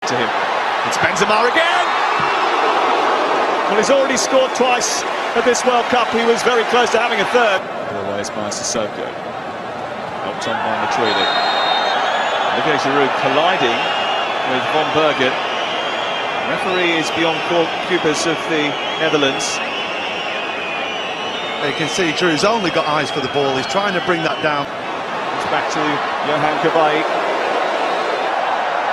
To him. It's Benzema again! Well, he's already scored twice at this World Cup. He was very close to having a third. Otherwise by Sissoko. Helped on by Matuidi. Olivier Giroud colliding with Von Bergen. The referee is beyond Cubas of the Netherlands. You can see Giroud's only got eyes for the ball. He's trying to bring that down. It's back to Yohan Cabaye.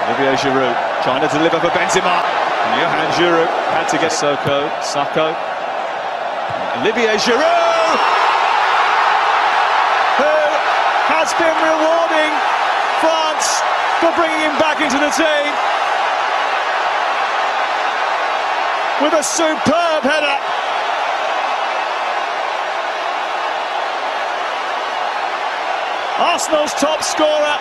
Olivier Giroud trying to deliver for Benzema. And Yohan Giroud had to get Sako. Olivier Giroud, who has been rewarding France for bringing him back into the team with a superb header. Arsenal's top scorer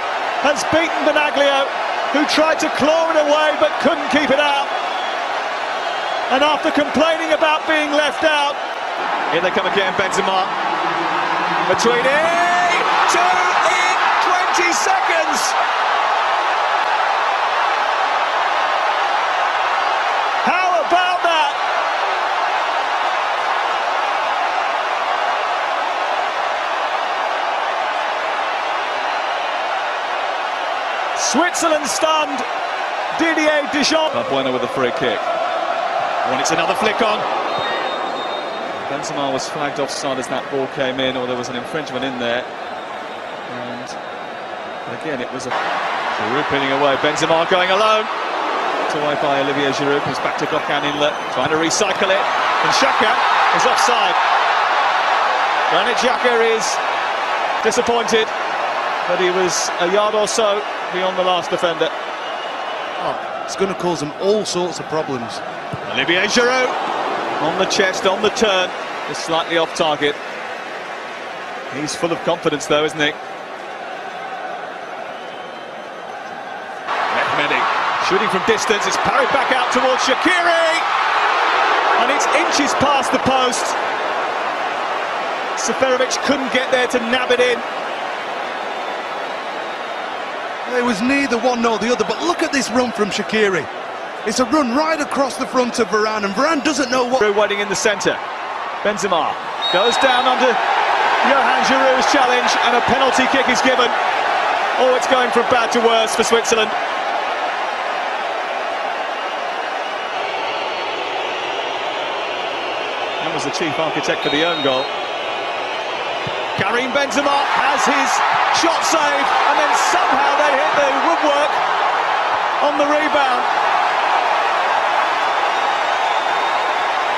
has beaten Benaglio, who tried to claw it away but couldn't keep it out. And after complaining about being left out, here they come again, Benzema. Matuidi, 2 in 20 seconds. How about that? Switzerland stunned Didier Deschamps. Bueno with a free kick. When it's another flick on. Benzema was flagged offside as that ball came in, or there was an infringement in there. And again, it was a Giroud pinning away. Benzema going alone. Put away by Olivier Giroud. Comes back to Gokhan Inlet, trying to recycle it. And Xhaka is offside. Granit Xhaka is disappointed, but he was a yard or so beyond the last defender. Oh, it's going to cause them all sorts of problems. Olivier Giroud on the chest, on the turn, just slightly off target. He's full of confidence though, isn't he? Mehmedi shooting from distance, it's parried back out towards Shaqiri, and it's inches past the post. Seferovic couldn't get there to nab it in. It was neither one nor the other, but look at this run from Shaqiri. It's a run right across the front of Varane, and Varane doesn't know what... Waiting in the centre. Benzema goes down under Yohan Giroud's challenge, and a penalty kick is given. Oh, it's going from bad to worse for Switzerland. That was the chief architect for the own goal. Karim Benzema has his shot saved, and then somehow they hit the woodwork on the rebound.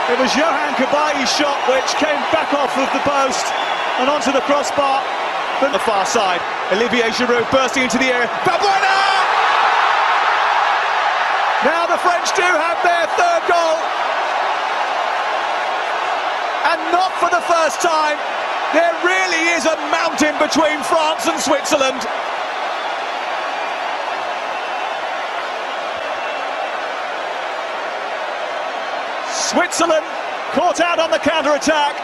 It was Yohan Cabaye's shot which came back off of the post and onto the crossbar. From the far side, Olivier Giroud bursting into the air. Balbuena! Now the French do have their third goal. And not for the first time. There really is a mountain between France and Switzerland. Switzerland caught out on the counter-attack.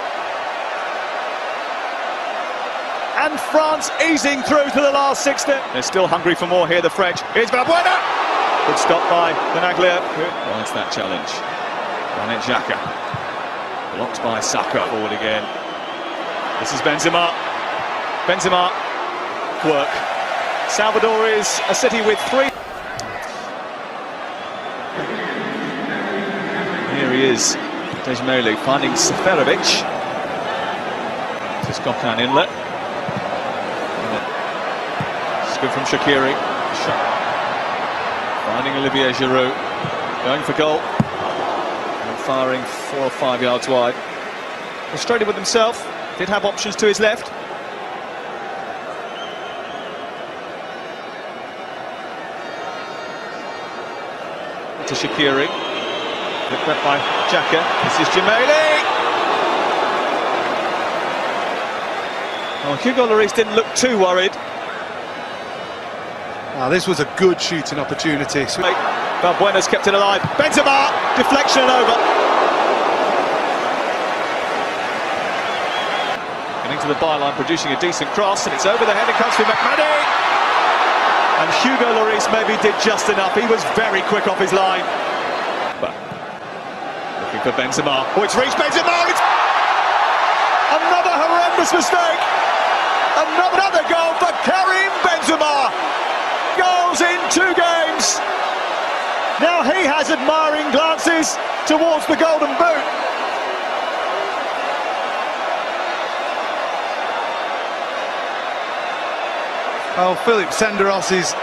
And France easing through to the last 60. They're still hungry for more here, the French. Here's Balbuena. Good stop by Benaglio. Wants that challenge. Granit Xhaka. Blocked by Sako. Forward again. This is Benzema. Benzema, work. Salvador is a city with 3. Here he is, Dejmeli finding Seferovic. This is Gokhan Inlet. It's good from Shaqiri. Finding Olivier Giroud. Going for goal. And firing 4 or 5 yards wide. Frustrated with himself. Did have options to his left. To Shaqiri. Looked up by Xhaka. This is Djemeli. Oh, Hugo Lloris didn't look too worried. This was a good shooting opportunity. Balbuena's kept it alive. Benzema, deflection and over. Getting to the byline, producing a decent cross, and it's over the head. It comes from Mehmedi. And Hugo Lloris maybe did just enough. He was very quick off his line. But looking for Benzema. Oh, it's reached Benzema. It's another horrendous mistake. Another goal for Karim Benzema. Goals in 2 games. Now he has admiring glances towards the Golden Boot. Oh, Philip Senderos is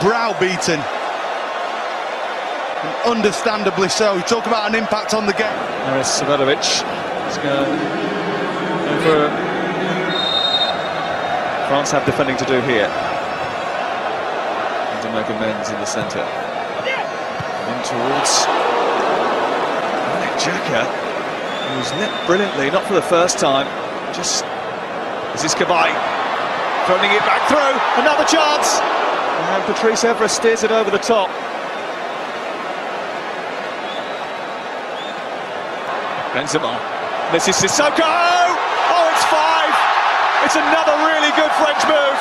browbeaten. And understandably so. You talk about an impact on the game. Aris Severovic is going for France have defending to do here. And to make amends in the centre. In towards Xhaka, who's lit brilliantly, not for the first time. Just this is Kabay. Throwing it back through, another chance, and Patrice Evra steers it over the top. Benzema, this is Sissoko, oh it's 5, it's another really good French move.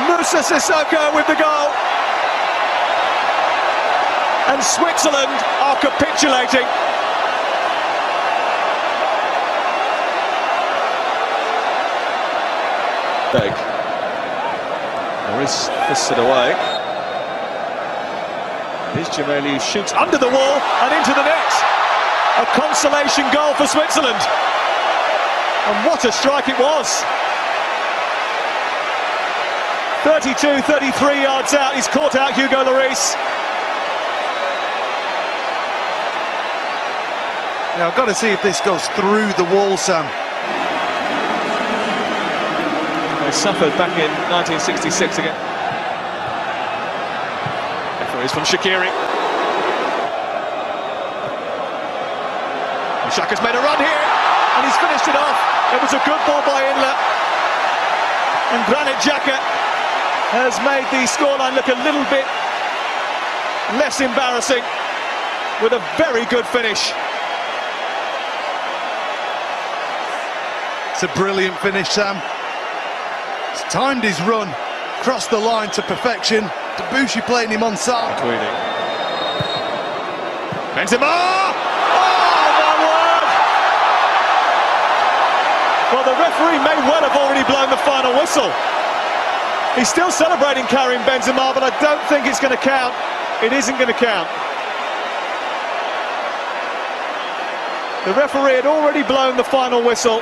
Moussa Sissoko with the goal, and Switzerland are capitulating. Lloris fists it away. Here's Jameli, who shoots under the wall and into the net. A consolation goal for Switzerland. And what a strike it was. 32, 33 yards out, he's caught out Hugo Lloris. Now I've got to see if this goes through the wall, Sam. They suffered back in 1966 again. Referee is from Shaqiri. Xhaka's made a run here, and he's finished it off. It was a good ball by Inler. And Granit Xhaka has made the scoreline look a little bit less embarrassing with a very good finish. It's a brilliant finish, Sam. He's timed his run, crossed the line to perfection. Debussy playing him on side. Benzema! Oh, my word! Well, the referee may well have already blown the final whistle. He's still celebrating Karim Benzema, but I don't think it's going to count. It isn't going to count. The referee had already blown the final whistle.